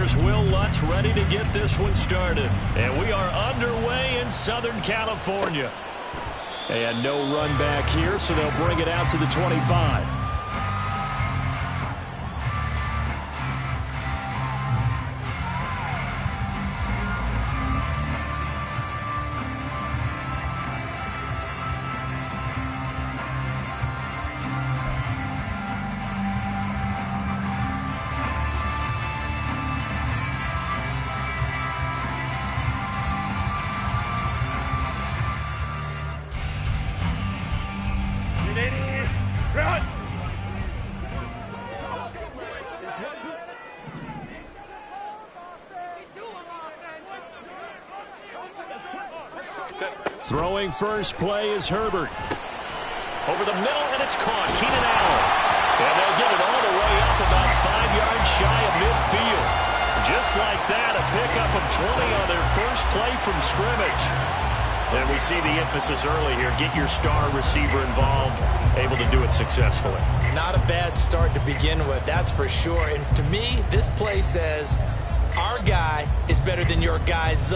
here's Will Lutz ready to get this one started. And we are underway in Southern California. And no run back here, so they'll bring it out to the 25. Throwing first play is Herbert. Over the middle, and it's caught. Keenan Allen. And they'll get it all the way up about 5 yards shy of midfield. Just like that, a pickup of 20 on their first play from scrimmage. And we see the emphasis early here. Get your star receiver involved, able to do it successfully. Not a bad start to begin with, that's for sure. And to me, this play says our guy is better than your guy's.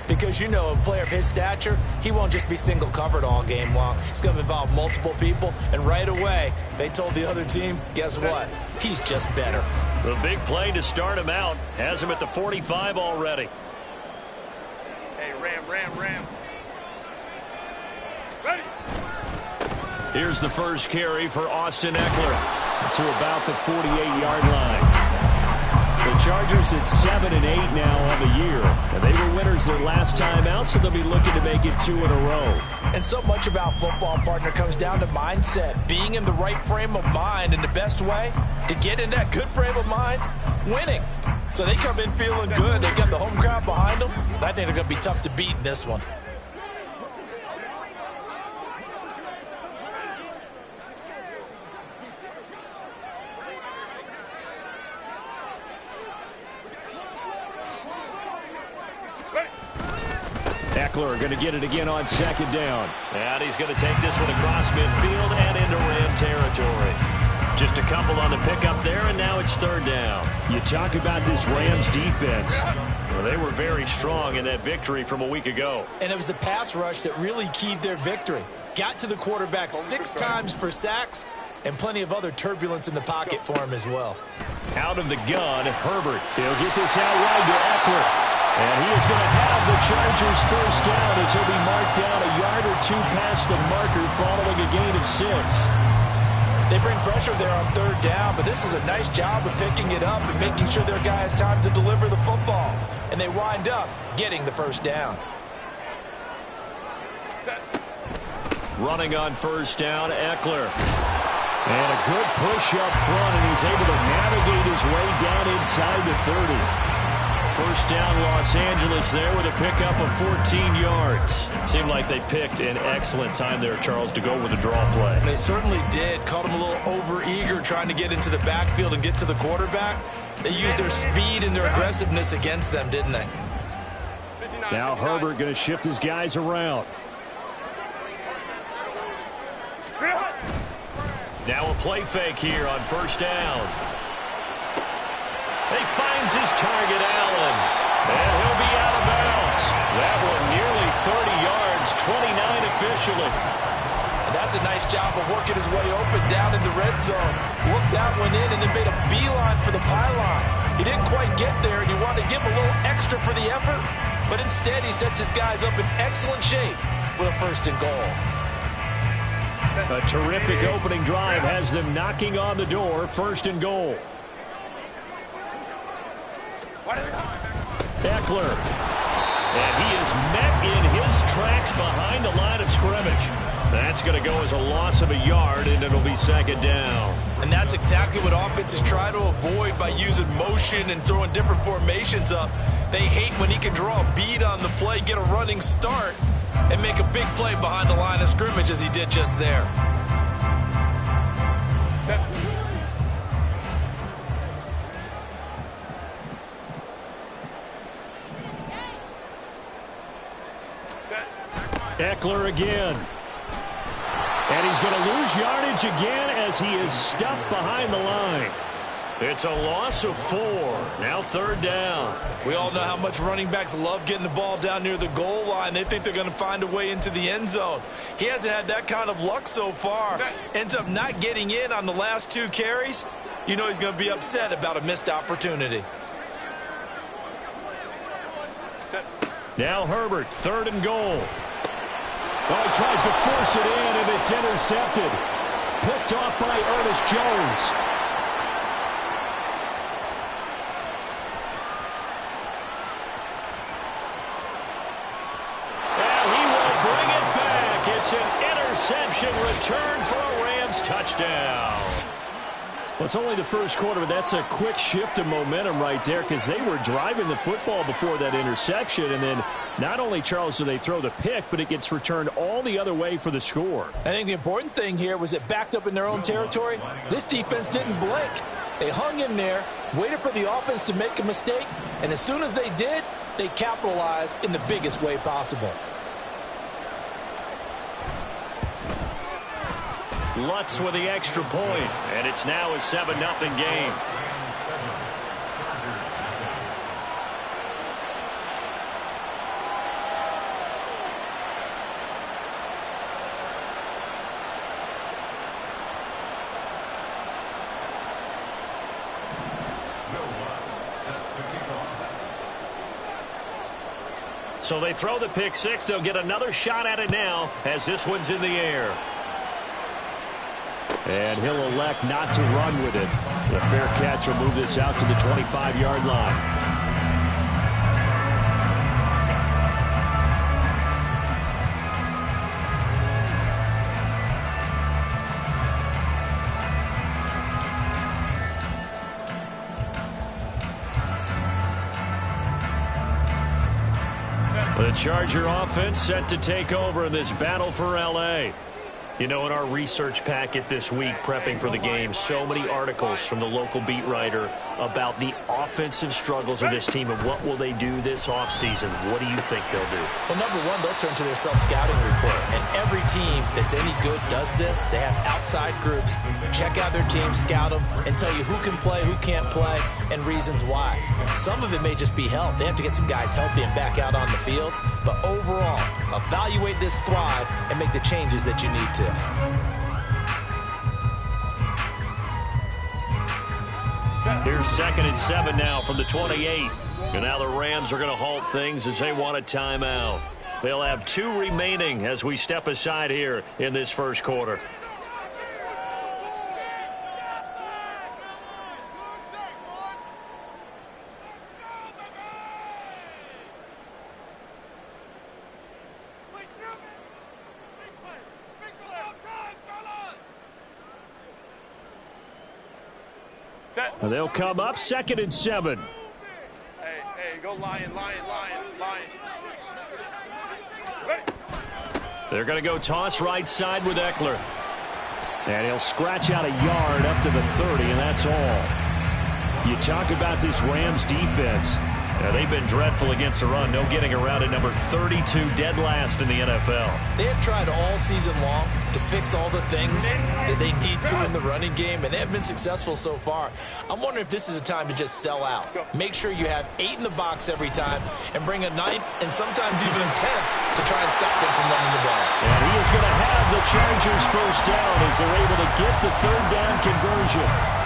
Because, you know, a player of his stature, he won't just be single covered all game long. It's going to involve multiple people. And right away, they told the other team, guess what? He's just better. The big play to start him out. Has him at the 45 already. Hey, Ram. Ready. Here's the first carry for Austin Ekeler to about the 48-yard line. The Chargers at 7-8 now on the year. And they were winners their last time out, so they'll be looking to make it 2 in a row. And so much about football, partner, comes down to mindset. Being in the right frame of mind, and the best way to get in that good frame of mind, winning. So they come in feeling good. They've got the home crowd behind them. I think they're going to be tough to beat in this one. Ekeler going to get it again on second down. And he's going to take this one across midfield and into Ram territory. Just a couple on the pickup there, and now it's third down. You talk about this Rams defense. Well, they were very strong in that victory from a week ago. And it was the pass rush that really keyed their victory. Got to the quarterback 6 times for sacks, and plenty of other turbulence in the pocket for him as well. Out of the gun, Herbert. He'll get this out wide to Ekeler. And he is going to have the Chargers first down as he'll be marked down a yard or 2 past the marker following a gain of 6. They bring pressure there on third down, but this is a nice job of picking it up and making sure their guy has time to deliver the football. And they wind up getting the first down. Set. Running on first down, Ekeler. And a good push up front, and he's able to navigate his way down inside the 30. First down, Los Angeles there with a pickup of 14 yards. Seemed like they picked an excellent time there, Charles, to go with a draw play. They certainly did. Caught him a little over-eager trying to get into the backfield and get to the quarterback. They used their speed and their aggressiveness against them, didn't they? Now Herbert going to shift his guys around. Now a play fake here on first down. He finds his target, Allen. And he'll be out of bounds. That one nearly 30 yards, 29 officially. And that's a nice job of working his way open down in the red zone. Looked that one in and then made a beeline for the pylon. He didn't quite get there, and you want to give a little extra for the effort. But instead, he sets his guys up in excellent shape with a first and goal. A terrific opening drive has them knocking on the door, first and goal. Ekeler. And he is met in his tracks behind the line of scrimmage. That's going to go as a loss of a yard, and it'll be second down. And that's exactly what offenses try to avoid by using motion and throwing different formations up. They hate when he can draw a bead on the play, get a running start, and make a big play behind the line of scrimmage as he did just there. Ekeler again. And he's going to lose yardage again as he is stuffed behind the line. It's a loss of 4. Now 3rd down. We all know how much running backs love getting the ball down near the goal line. They think they're going to find a way into the end zone. He hasn't had that kind of luck so far. Ends up not getting in on the last 2 carries. You know he's going to be upset about a missed opportunity. Now Herbert, 3rd and goal. Oh, he tries to force it in, and it's intercepted. Picked off by Ernest Jones. It's an interception return for a Rams touchdown. Well, it's only the first quarter, but that's a quick shift of momentum right there because they were driving the football before that interception. And then not only, Charles, do they throw the pick, but it gets returned all the other way for the score. I think the important thing here was it backed up in their own territory. This defense didn't blink. They hung in there, waited for the offense to make a mistake, and as soon as they did, they capitalized in the biggest way possible. Lutz with the extra point, and it's now a 7-0 game. So they throw the pick six. They'll get another shot at it now as this one's in the air. And he'll elect not to run with it. The fair catch will move this out to the 25-yard line. The Charger offense set to take over in this battle for L.A. You know, in our research packet this week, prepping for the game, so many articles from the local beat writer about the offensive struggles of this team and what will they do this offseason. What do you think they'll do? Well, number one, they'll turn to their self-scouting report. And every team that's any good does this. They have outside groups. Check out their team, scout them, and tell you who can play, who can't play, and reasons why. Some of it may just be health. They have to get some guys healthy and back out on the field. But overall, evaluate this squad and make the changes that you need to. Here's 2nd and 7 now from the 28. And now the Rams are going to halt things as they want a timeout. They'll have 2 remaining as we step aside here in this first quarter. They'll come up 2nd and 7. Hey, go Lion. They're going to go toss right side with Eckler. And he'll scratch out a yard up to the 30, and that's all. You talk about this Rams defense. Now, they've been dreadful against the run. No getting around at number 32, dead last in the NFL. They have tried all season long to fix all the things that they need to in the running game, and they have been successful so far. I'm wondering if this is a time to just sell out. Make sure you have 8 in the box every time and bring a 9th and sometimes even a 10th to try and stop them from running the ball. And he is going to have the Chargers first down as they're able to get the 3rd down conversion.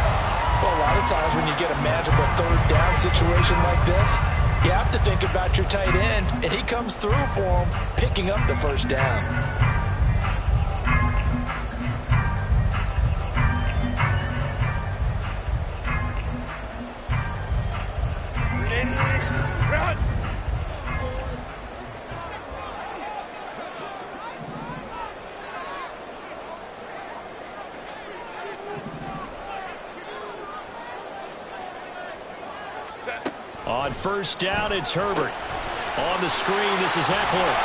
Well, a lot of times when you get a magical 3rd down situation like this, you have to think about your tight end, and he comes through for him, picking up the first down. On first down, it's Herbert. On the screen, this is Eckler.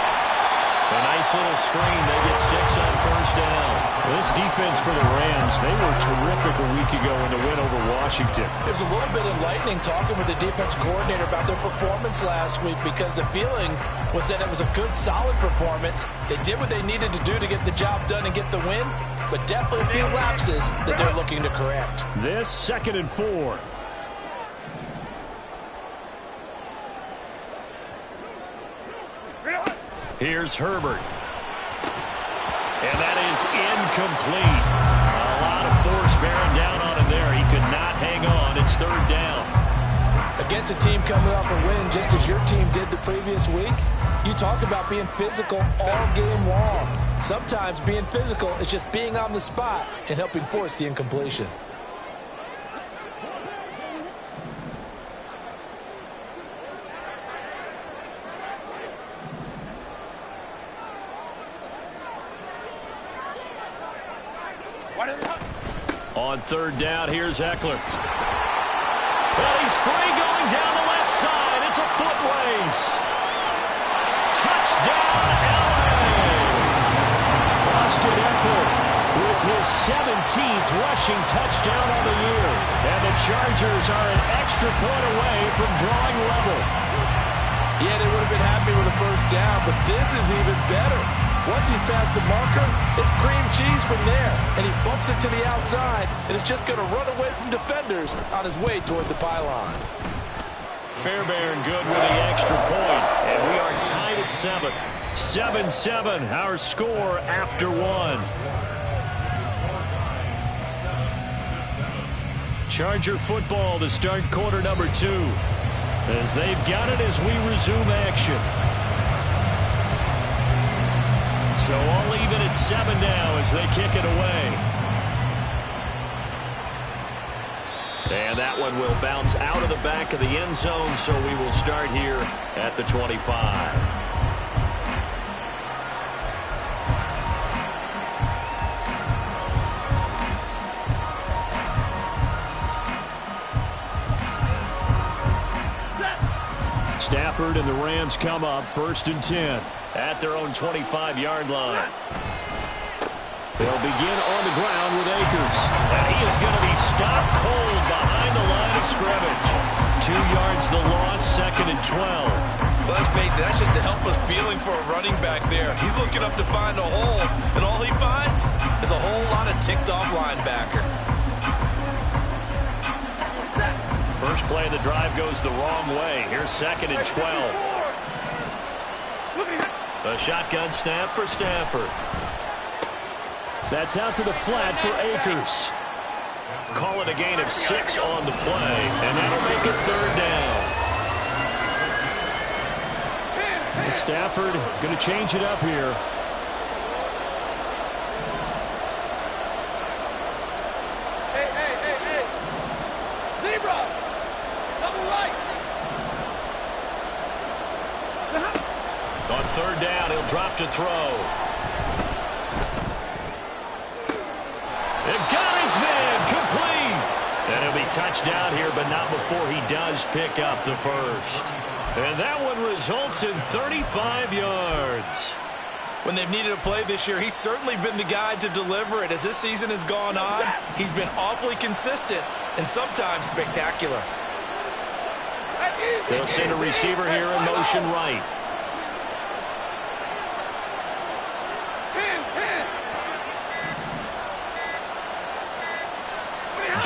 A nice little screen. They get 6 on first down. This defense for the Rams, they were terrific a week ago in the win over Washington. It was a little bit enlightening talking with the defense coordinator about their performance last week because the feeling was that it was a good, solid performance. They did what they needed to do to get the job done and get the win, but definitely a few lapses that they're looking to correct. This 2nd and 4. Here's Herbert. And that is incomplete. A lot of force bearing down on him there. He could not hang on. It's 3rd down. Against a team coming off a win just as your team did the previous week, you talk about being physical all game long. Sometimes being physical is just being on the spot and helping force the incompletion. On 3rd down, here's Eckler. Well, he's free going down the left side. It's a foot race. Touchdown, LA! Austin Eckler with his 17th rushing touchdown on the year. And the Chargers are an extra point away from drawing level. Yeah, they would have been happy with a first down, but this is even better. Once he's past the marker, it's cream cheese from there. And he bumps it to the outside, and it's just going to run away from defenders on his way toward the pylon. Fairbairn good with the extra point. And we are tied at 7. 7-7, our score after 1. Charger football to start quarter number 2. As they've got it as we resume action. So all even at 7 now as they kick it away. And that one will bounce out of the back of the end zone, so we will start here at the 25. Stafford and the Rams come up 1st and 10 at their own 25-yard line. They'll begin on the ground with Akers. And he is going to be stopped cold behind the line of scrimmage. 2 yards the loss, 2nd and 12. Well, let's face it, that's just a helpless feeling for a running back there. He's looking up to find a hole, and all he finds is a whole lot of ticked-off linebacker. First play of the drive goes the wrong way. Here's 2nd and 12. A shotgun snap for Stafford. That's out to the flat for Akers. Call it a gain of 6 on the play, and that'll make it 3rd down. Stafford going to change it up here. Hey. Zebra! Double right! On 3rd down, he'll drop to throw. They've got his man, complete. And he'll be touched down here, but not before he does pick up the first. And that one results in 35 yards. When they've needed a play this year, he's certainly been the guy to deliver it. As this season has gone on, he's been awfully consistent and sometimes spectacular. They'll send a receiver here in motion right.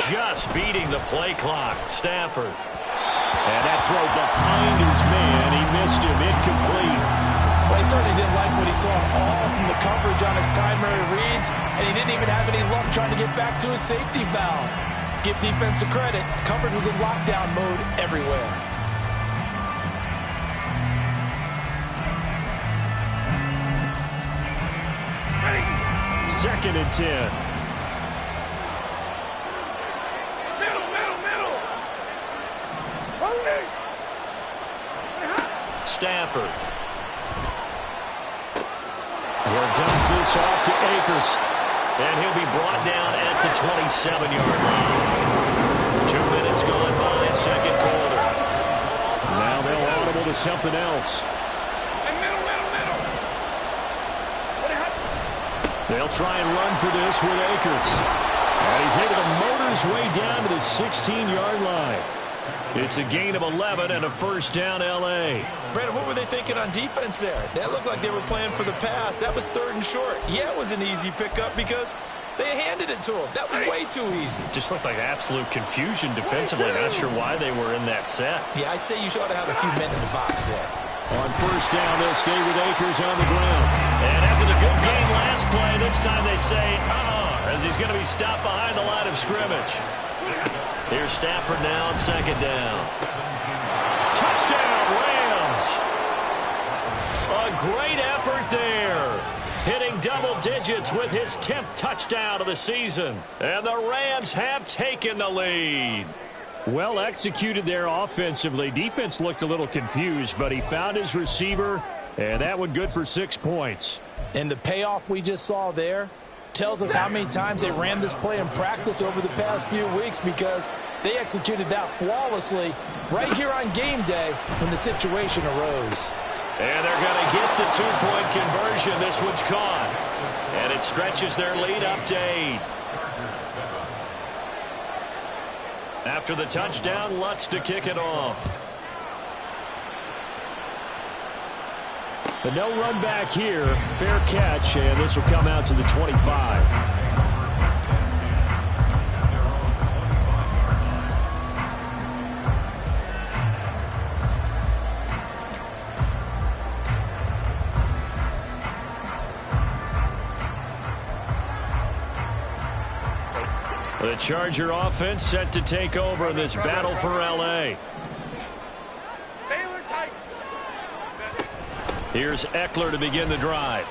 Just beating the play clock, Stafford. And that throw behind his man. He missed him, incomplete. Well, he certainly didn't like what he saw all from the coverage on his primary reads, and he didn't even have any luck trying to get back to his safety valve. Give defense a credit. Coverage was in lockdown mode everywhere. Ready. 2nd and 10. Stafford. He'll dump this off to Akers. And he'll be brought down at the 27-yard line. 2 minutes gone by, 2nd quarter. Now they'll audible to something else. They'll try and run for this with Akers. And he's able to motor his way down to the 16-yard line. It's a gain of 11 and a first down, L.A. Brandon, what were they thinking on defense there? That looked like they were playing for the pass. That was 3rd and short. Yeah, it was an easy pickup because they handed it to him. That was way too easy. Just looked like absolute confusion defensively. Not sure why they were in that set. Yeah, I'd say you ought to have a few men in the box there. On first down, they'll stay with Akers on the ground. And after the good game last play, this time they say, as he's going to be stopped behind the line of scrimmage. Here's Stafford now on 2nd down. Touchdown, Rams! A great effort there. Hitting double digits with his 10th touchdown of the season. And the Rams have taken the lead. Well executed there offensively. Defense looked a little confused, but he found his receiver, and that one good for 6 points. And the payoff we just saw there tells us how many times they ran this play in practice over the past few weeks, because they executed that flawlessly right here on game day when the situation arose. And they're going to get the 2-point conversion. This one's caught. And it stretches their lead up to 8. After the touchdown, Lutz to kick it off. But no run back here. Fair catch, and this will come out to the 25. The Charger offense set to take over this battle for L.A. Here's Eckler to begin the drive.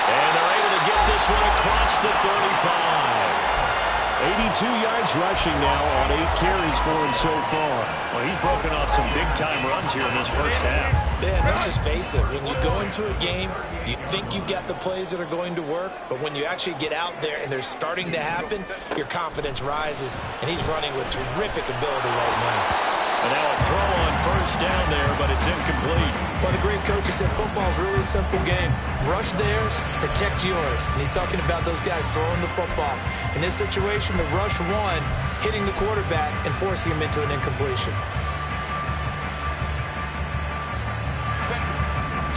And they're able to get this one across the 35. 82 yards rushing now on 8 carries for him so far. Well, he's broken off some big-time runs here in this first half. Man, let's just face it. When you go into a game, you think you've got the plays that are going to work, but when you actually get out there and they're starting to happen, your confidence rises, and he's running with terrific ability right now. And now a throw on first down there, but it's incomplete. Well, the great coach has said football is really a simple game. Rush theirs, protect yours. And he's talking about those guys throwing the football. In this situation, the rush one, hitting the quarterback and forcing him into an incompletion.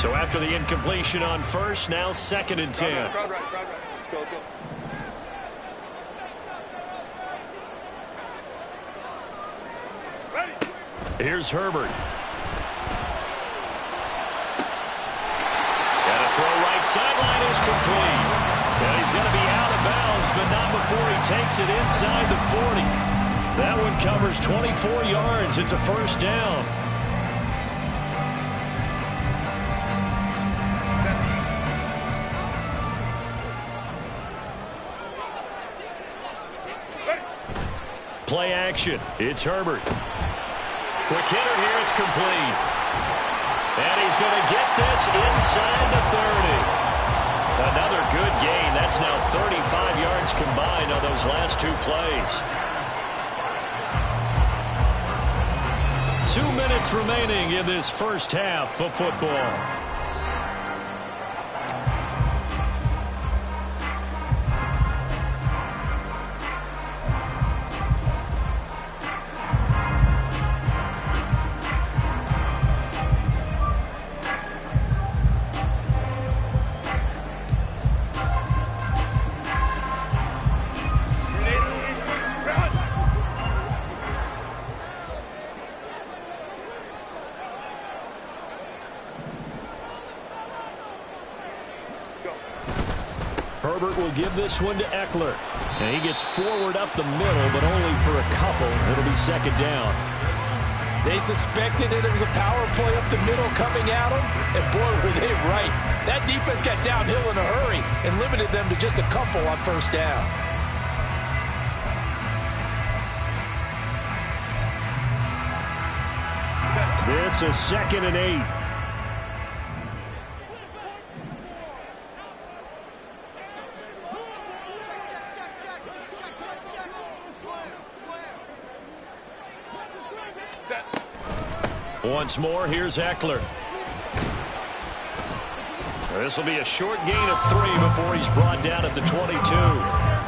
So after the incompletion on first, now 2nd and 10. Right. Let's go. Here's Herbert. And a throw right sideline is complete. And he's going to be out of bounds, but not before he takes it inside the 40. That one covers 24 yards. It's a first down. Play action. It's Herbert. Quick hitter here. It's complete. And he's going to get this inside the 30. Another good gain. That's now 35 yards combined on those last 2 plays. 2 minutes remaining in this first half of football. Herbert will give this one to Eckler. And he gets forward up the middle, but only for a couple. It'll be 2nd down. They suspected it was a power play up the middle coming at them, and boy, were they right. That defense got downhill in a hurry and limited them to just a couple on first down. This is 2nd and 8. Once more, here's Eckler. This will be a short gain of 3 before he's brought down at the 22.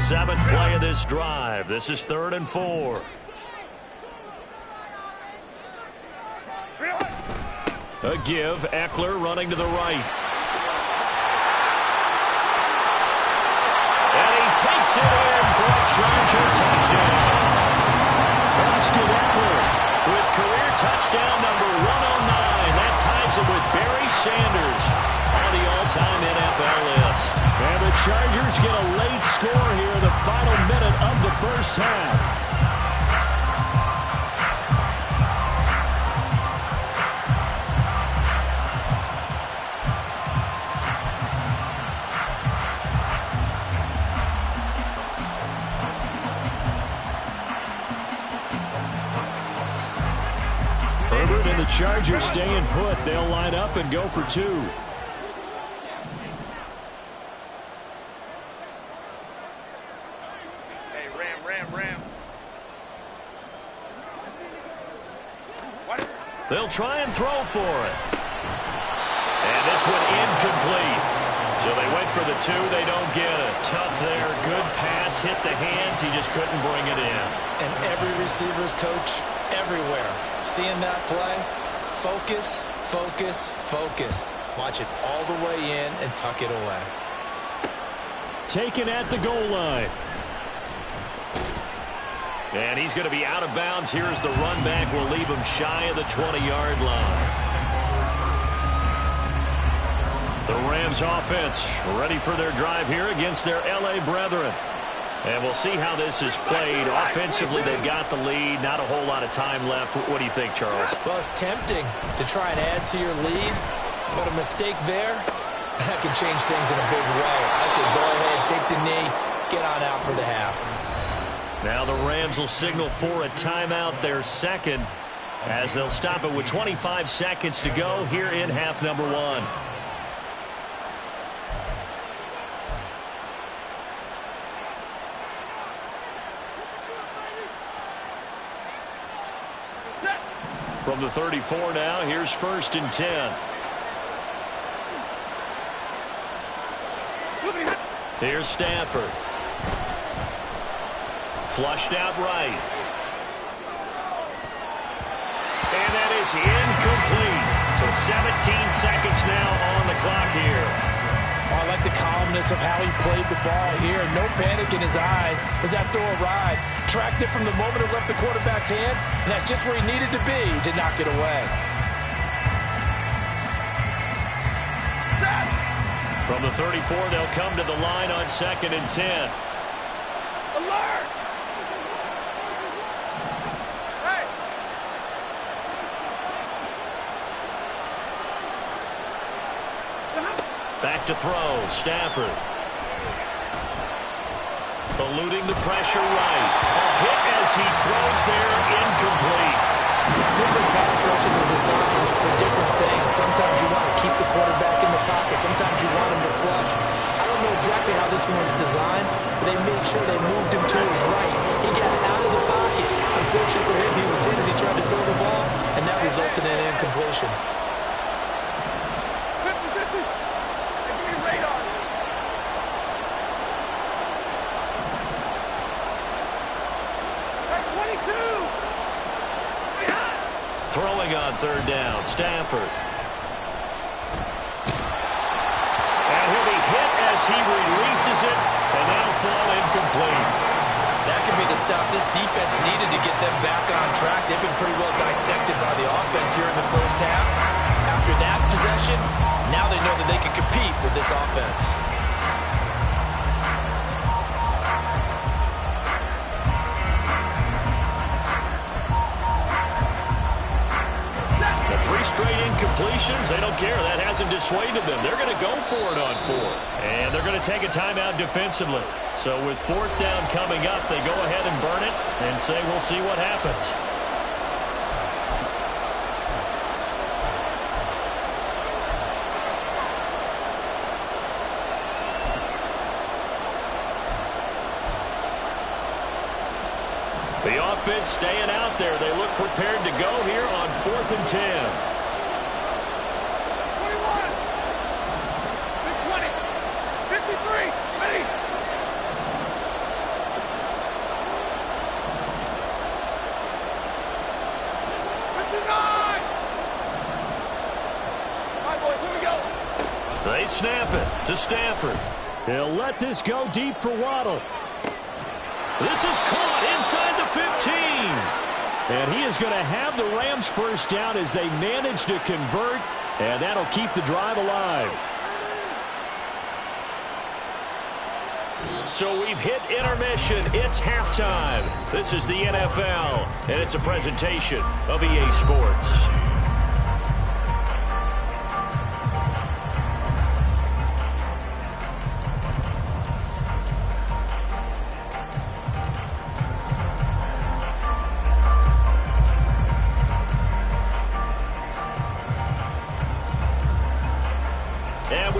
Seventh play of this drive. This is 3rd and 4. A give. Eckler running to the right. And he takes it in for a Charger touchdown. Austin Eckler with career touchdown number 109. That ties it with Barry Sanders on the all-time NFL list. And the Chargers get a late score here in the final minute of the first half. Herbert and the Chargers staying put. They'll line up and go for 2. They'll try and throw for it. And this one incomplete. So they went for the 2. They don't get it. Tough there. Good pass. Hit the hands. He just couldn't bring it in. And every receiver's coach everywhere. Seeing that play, focus, focus, focus. Watch it all the way in and tuck it away. Taken at the goal line. And he's going to be out of bounds here as the run back will leave him shy of the 20-yard line. The Rams offense ready for their drive here against their L.A. brethren. And we'll see how this is played. Offensively, they've got the lead. Not a whole lot of time left. What do you think, Charles? Well, it's tempting to try and add to your lead, but a mistake there, that could change things in a big way. I say go ahead, take the knee, get on out for the half. Now the Rams will signal for a timeout, their second, as they'll stop it with 25 seconds to go here in half number 1. From the 34 now, here's 1st and 10. Here's Stafford. Flushed out right. And that is incomplete. So 17 seconds now on the clock here. Oh, I like the calmness of how he played the ball here. No panic in his eyes as that throw arrived. Tracked it from the moment it left the quarterback's hand, and that's just where he needed to be to knock it away. From the 34, they'll come to the line on 2nd and 10. Alert! Back to throw. Stafford. Eluding the pressure right. A hit as he throws there. Incomplete. Different pass rushes are designed for different things. Sometimes you want to keep the quarterback in the pocket. Sometimes you want him to flush. I don't know exactly how this one was designed, but they made sure they moved him to his right. He got out of the pocket. Unfortunately for him, he was hit as he tried to throw the ball, and that resulted in an incompletion. 50-50. Give me radar. Hey, 22. Throwing on third down. Stafford. And he'll be hit as he releases it, and that'll fall incomplete. That could be the stop this defense needed to get them back on track. They've been pretty well dissected by the offense here in the first half. After that possession, now they know that they can compete with this offense. Three straight incompletions. They don't care. That hasn't dissuaded them. They're going to go for it on fourth. And they're going to take a timeout defensively. So with fourth down coming up, they go ahead and burn it and say we'll see what happens. The offense staying out there. They look prepared to go here on 4th and 10. 21. Big 20. 53. Ready. 59. All right, boys, here we go. They snap it to Stafford. He'll let this go deep for Waddle. This is caught inside the 15. And he is going to have the Rams first down as they manage to convert, and that'll keep the drive alive. So we've hit intermission. It's halftime. This is the NFL, and it's a presentation of EA Sports.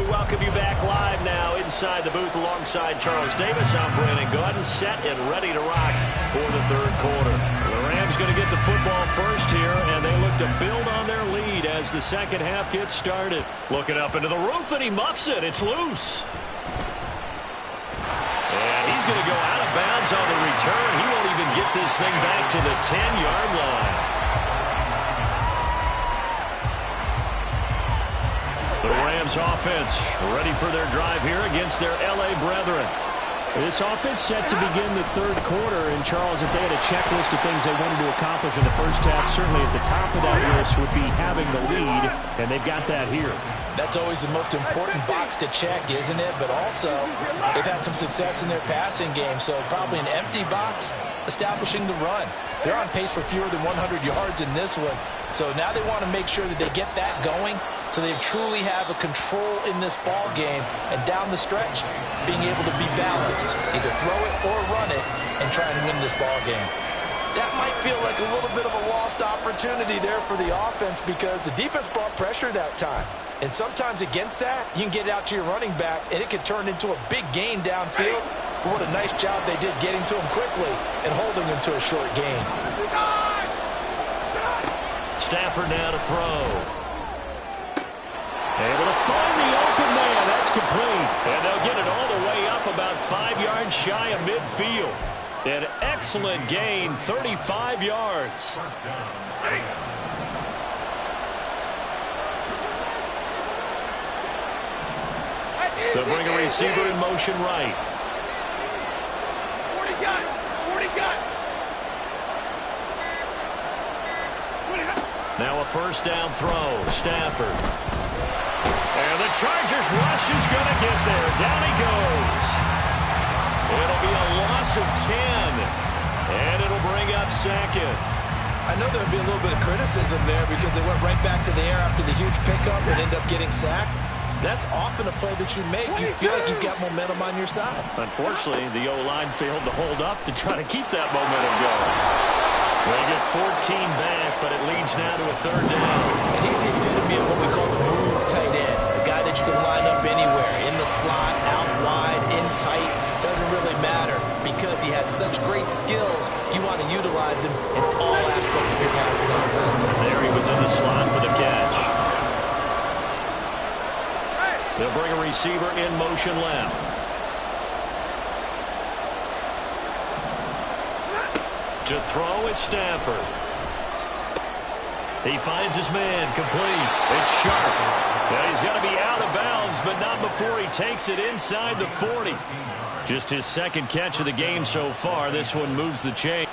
Welcome you back live now inside the booth alongside Charles Davis. I'm Brandon Gaudin, set and ready to rock for the third quarter. The Rams going to get the football first here, and they look to build on their lead as the second half gets started. Looking up into the roof, and he muffs it. It's loose. And he's going to go out of bounds on the return. He won't even get this thing back to the 10-yard line. The Rams offense ready for their drive here against their L.A. brethren. This offense set to begin the third quarter, and Charles, if they had a checklist of things they wanted to accomplish in the first half, certainly at the top of that list would be having the lead, and they've got that here. That's always the most important box to check, isn't it? But also, they've had some success in their passing game, so probably an empty box establishing the run. They're on pace for fewer than 100 yards in this one, so now they want to make sure that they get that going so they truly have a control in this ball game, and down the stretch, being able to be balanced, either throw it or run it, and try and win this ball game. That might feel like a little bit of a lost opportunity there for the offense because the defense brought pressure that time. And sometimes against that, you can get it out to your running back, and it could turn into a big gain downfield. But what a nice job they did getting to him quickly and holding him to a short gain. Stafford now to throw. Able to find the open man. That's complete. And they'll get it all the way up about 5 yards shy of midfield. An excellent gain, 35 yards. They'll bring a receiver in motion right. 40 got. 40 got. Now a first down throw. Stafford. And the Chargers rush is going to get there. Down he goes. It'll be a loss of 10. And it'll bring up second. I know there'll be a little bit of criticism there because they went right back to the air after the huge pickup and ended up getting sacked. That's often a play that you make. You feel like you've got momentum on your side. Unfortunately, the O-line failed to hold up to try to keep that momentum going. They get 14 back, but it leads now to a third down. And he's the epitome of what we call the move tight end. A guy that you can line up anywhere, in the slot, out wide, in tight. Doesn't really matter because he has such great skills. You want to utilize him in all aspects of your passing offense. There he was in the slot for the catch. They'll bring a receiver in motion left. To throw is Stafford. He finds his man, complete. It's Sharp. Now he's going to be out of bounds, but not before he takes it inside the 40. Just his second catch of the game so far. This one moves the chain.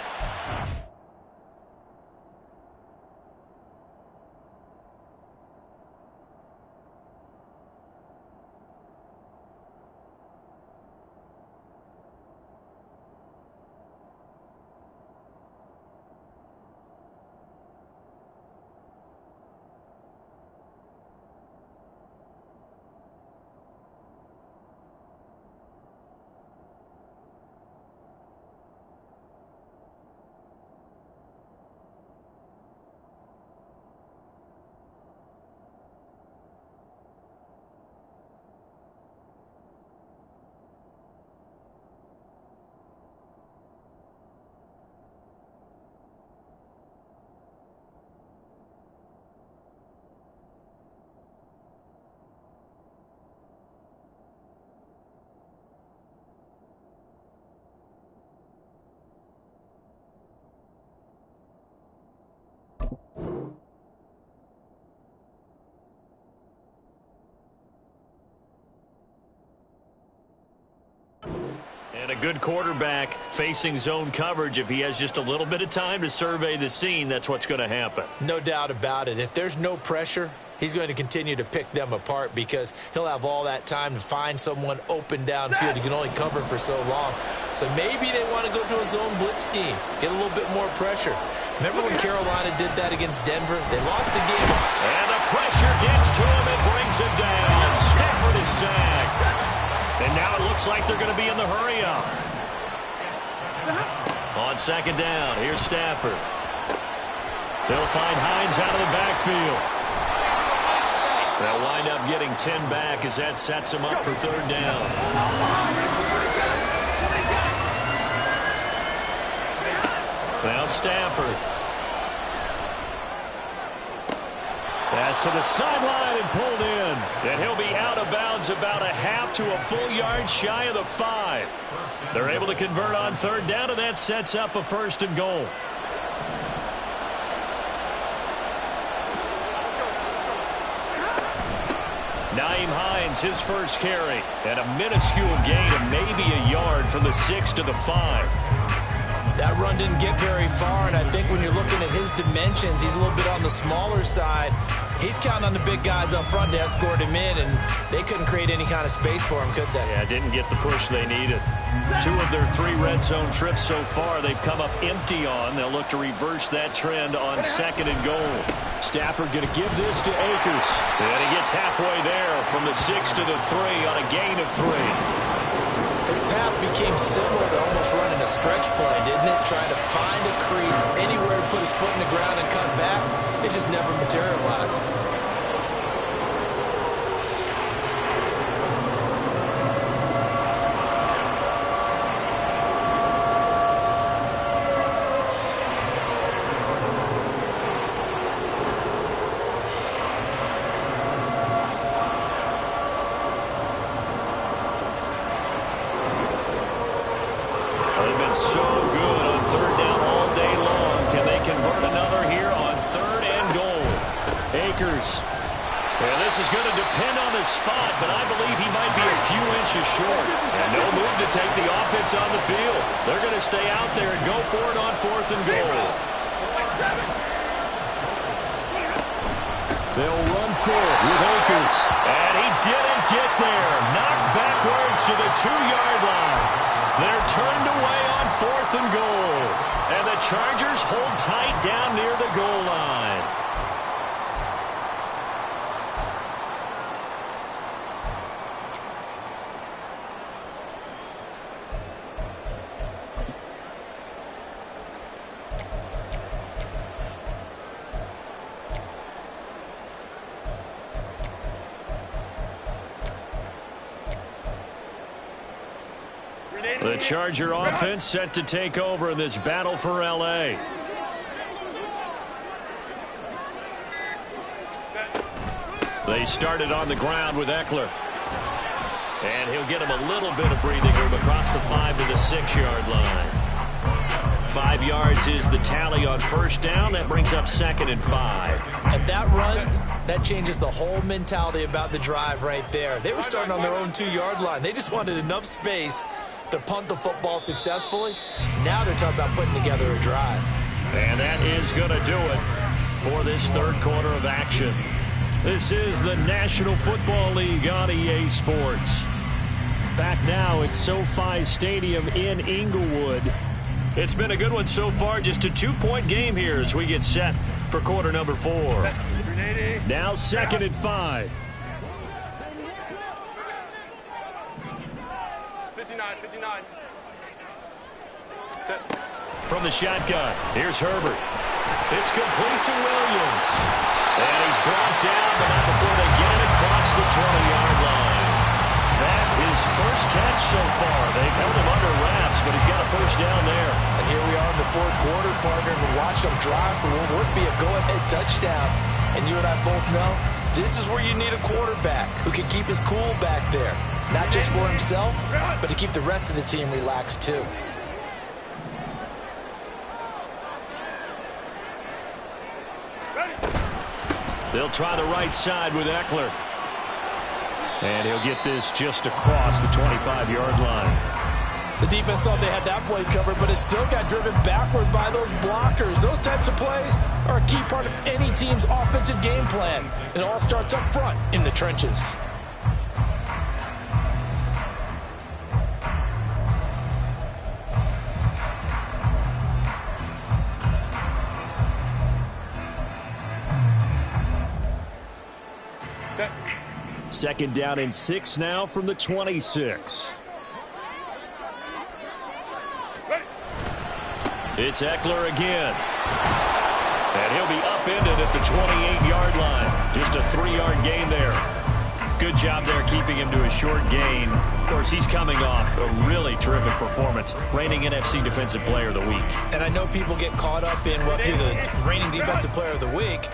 And a good quarterback facing zone coverage. If he has just a little bit of time to survey the scene, that's what's going to happen. No doubt about it. If there's no pressure, he's going to continue to pick them apart because he'll have all that time to find someone open downfield. You can only cover for so long. So maybe they want to go to a zone blitz scheme, get a little bit more pressure. Remember when Carolina did that against Denver? They lost the game. And the pressure gets to him and brings him down. Stafford is sacked. And now it looks like they're going to be in the hurry-up. On second down, here's Stafford. They'll find Hines out of the backfield. They'll wind up getting 10 back as that sets him up for third down. Now Stafford. Pass to the sideline and pulled in. And he'll be out of bounds about a half to a full yard shy of the 5. They're able to convert on third down, and that sets up a first and goal. Nyheim Hines, his first carry. And a minuscule gain of maybe a yard from the 6 to the 5. That run didn't get very far, and I think when you're looking at his dimensions, he's a little bit on the smaller side. He's counting on the big guys up front to escort him in, and they couldn't create any kind of space for him, could they? Yeah, didn't get the push they needed. 2 of their 3 red zone trips so far, they've come up empty on. They'll look to reverse that trend on second and goal. Stafford going to give this to Akers. And he gets halfway there from the 6 to the 3 on a gain of 3. His path became similar to almost running a stretch play, didn't it? Trying to find a crease, anywhere to put his foot in the ground and cut back. It just never materialized. This is going to depend on the spot, but I believe he might be a few inches short. And no move to take the offense on the field. They're going to stay out there and go for it on fourth and goal. They'll run for it with Akers. And he didn't get there. Knocked backwards to the 2-yard line. They're turned away on fourth and goal. And the Chargers hold tight down near the goal line. The Charger offense set to take over in this battle for L.A. They started on the ground with Eckler. And he'll get him a little bit of breathing room across the 5 to the 6-yard line. 5 yards is the tally on first down. That brings up 2nd and 5. And that run, that changes the whole mentality about the drive right there. They were starting on their own 2-yard line. They just wanted enough space to punt the football successfully. Now they're talking about putting together a drive. And that is going to do it for this third quarter of action. This is the National Football League on EA Sports. Back now at SoFi Stadium in Inglewood. It's been a good one so far. Just a 2-point game here as we get set for quarter number 4. Now 2nd and 5. 59. From the shotgun, here's Herbert. It's complete to Williams. And he's brought down, but not before they get it across the 20-yard line. That his first catch so far. They've held him under wraps, but he's got a first down there. And here we are in the fourth quarter, partner, to watch them drive for what would be a go-ahead touchdown. And you and I both know this is where you need a quarterback who can keep his cool back there. Not just for himself, but to keep the rest of the team relaxed too. They'll try the right side with Eckler. And he'll get this just across the 25-yard line. The defense thought they had that play covered, but it still got driven backward by those blockers. Those types of plays are a key part of any team's offensive game plan. It all starts up front in the trenches. Second down and 6 now from the 26. It's Eckler again. And he'll be upended at the 28-yard line. Just a 3-yard gain there. Good job there keeping him to a short gain. Of course, he's coming off a really terrific performance. Reigning NFC Defensive Player of the Week. And I know people get caught up in what you're the reigning Defensive Player of the Week.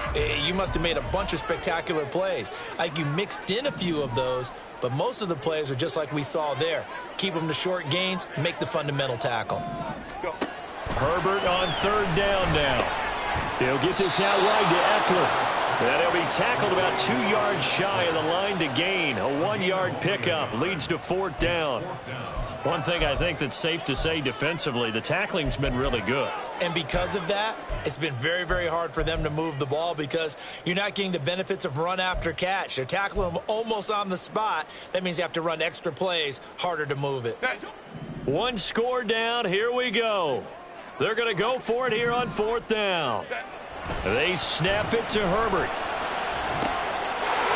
You must have made a bunch of spectacular plays. Like you mixed in a few of those, but most of the plays are just like we saw there. Keep them to short gains, make the fundamental tackle. Herbert on 3rd down now. He'll get this out wide to Eckler. And he'll be tackled about 2 yards shy of the line to gain. A 1-yard pickup leads to 4th down. One thing I think that's safe to say defensively, the tackling's been really good. And because of that, it's been very, very hard for them to move the ball because you're not getting the benefits of run after catch. They're tackling them almost on the spot. That means you have to run extra plays, harder to move it. 1 score down. Here we go. They're going to go for it here on 4th down. They snap it to Herbert.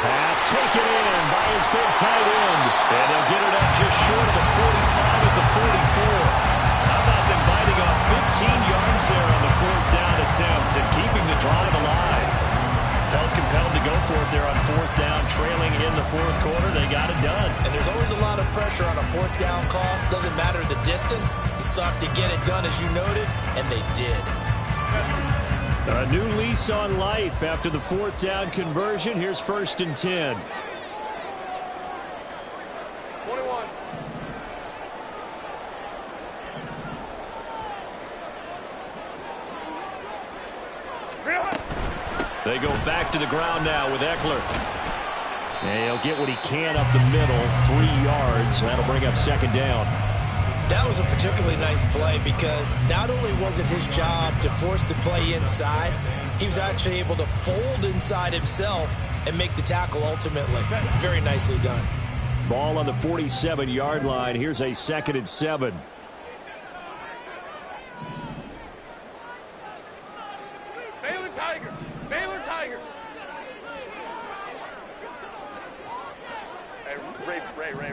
Pass taken in by his big tight end. And they'll get it up just short of the 45 at the 44. How about them biting off 15 yards there on the 4th down attempt and keeping the drive alive? Felt compelled to go for it there on 4th down, trailing in the 4th quarter. They got it done. And there's always a lot of pressure on a 4th down call. Doesn't matter the distance. You still have to get it done, as you noted, and they did. A new lease on life after the 4th down conversion. Here's 1st and 10. 21. They go back to the ground now with Eckler. And he'll get what he can up the middle, 3 yards. That'll bring up 2nd down. That was a particularly nice play because not only was it his job to force the play inside, he was actually able to fold inside himself and make the tackle ultimately. Very nicely done. Ball on the 47-yard line. Here's a 2nd and 7. Baylor Tigers. Baylor Tigers. Hey, Ray.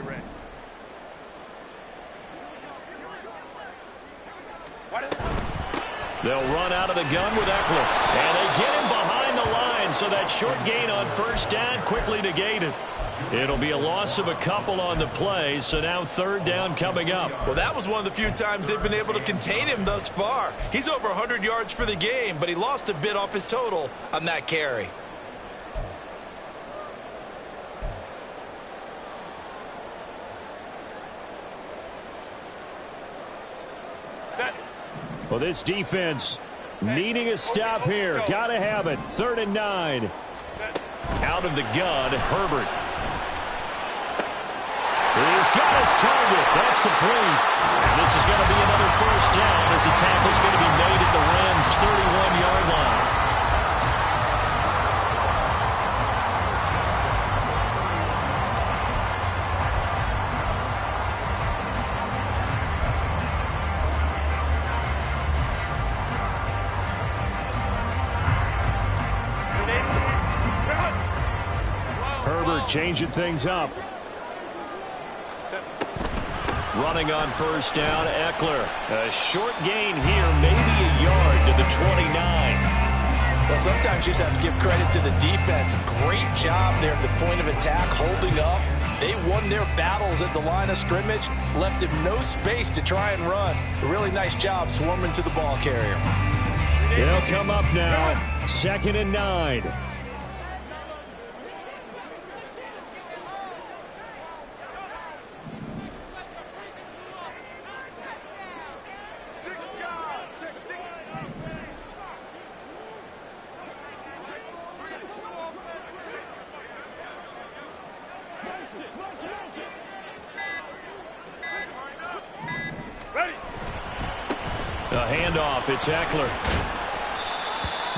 They'll run out of the gun with Eckler. And they get him behind the line, so that short gain on 1st down quickly negated. It'll be a loss of a couple on the play, so now third down coming up. Well, that was one of the few times they've been able to contain him thus far. He's over 100 yards for the game, but he lost a bit off his total on that carry. Set. Well, this defense needing a stop here. Got to have it. 3rd and 9. Out of the gun, Herbert. He's got his target. That's complete. And this is going to be another first down as the tackle's going to be made at the Rams' 31-yard line. Herbert changing things up. Running on first down, Eckler. A short gain here, maybe a yard to the 29. Well, sometimes you just have to give credit to the defense. Great job there at the point of attack, holding up. They won their battles at the line of scrimmage, left him no space to try and run. A really nice job swarming to the ball carrier. They'll come up now. 2nd and 9. A handoff, it's Eckler.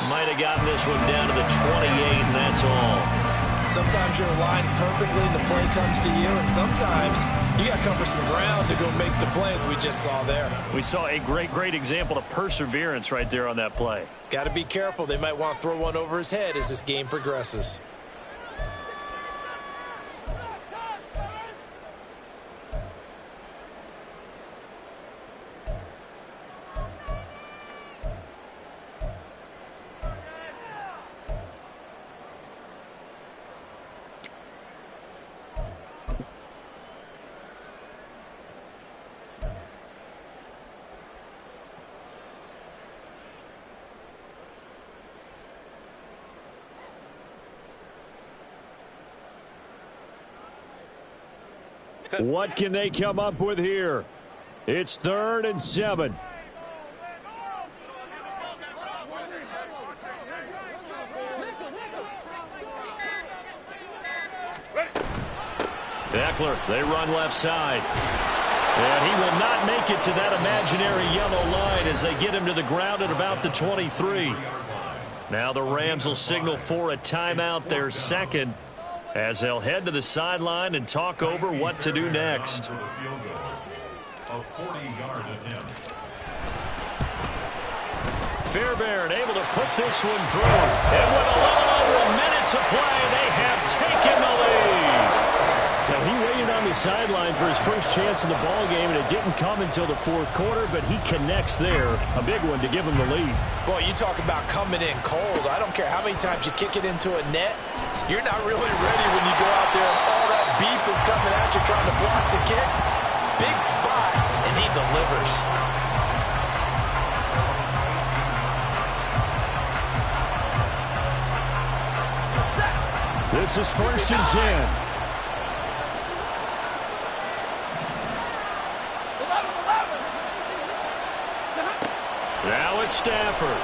Might have gotten this one down to the 28, and that's all. Sometimes you're aligned perfectly and the play comes to you, and sometimes you got to cover some ground to go make the play, as we just saw there. We saw a great example of perseverance right there on that play. Got to be careful. They might want to throw one over his head as this game progresses. What can they come up with here? It's 3rd and 7. Eckler, they run left side. And he will not make it to that imaginary yellow line as they get him to the ground at about the 23. Now the Rams will signal for a timeout, their second, as they'll head to the sideline and talk over what to do next. Fairbairn able to put this one through. And with a little over a minute to play, they have taken the lead. So he waited on the sideline for his first chance in the ball game, and it didn't come until the 4th quarter, but he connects there. A big one to give him the lead. Boy, you talk about coming in cold. I don't care how many times you kick it into a net. You're not really ready when you go out there and all that beef is coming at you trying to block the kick. Big spot, and he delivers. This is 1st and 10. Now it's Stafford.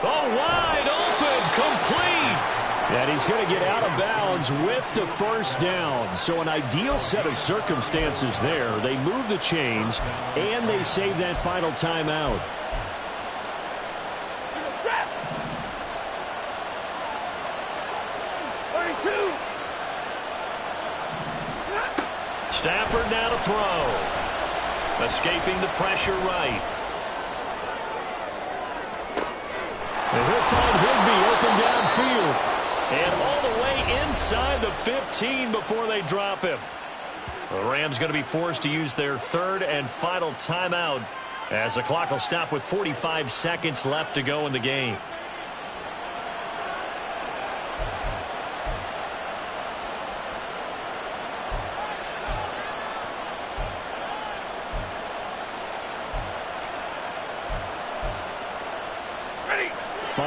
Oh, wide open, complete. And he's going to get out of bounds with the first down. So an ideal set of circumstances there. They move the chains, and they save that final timeout. Stafford now to throw. Escaping the pressure right. And he'll find Higbee open downfield. And all the way inside the 15 before they drop him. The Rams going to be forced to use their 3rd and final timeout as the clock will stop with 45 seconds left to go in the game.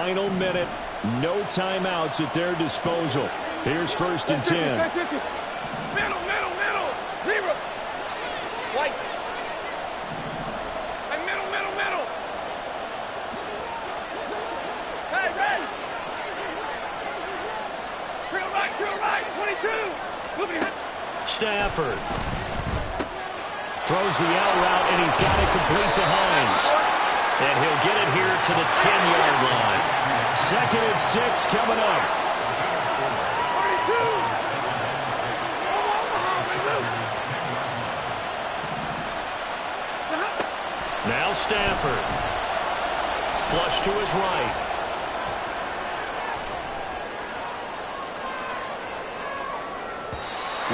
final minute. No timeouts at their disposal. Here's 1st and 10. Middle. Zero. White. Hey, middle. Hey, red. To the right. 22. Stafford throws the out route, and he's got it complete to Hines. And he'll get it here to the 10-yard line. 2nd and 6 coming up. 42. Now Stafford. Flush to his right.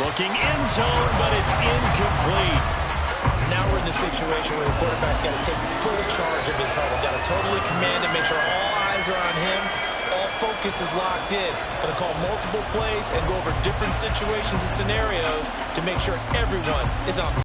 Looking end zone, but it's incomplete. Now we're in the situation where the quarterback's got to take full charge of his huddle. Got to totally command it, make sure all eyes are on him. All focus is locked in. Going to call multiple plays and go over different situations and scenarios to make sure everyone is on the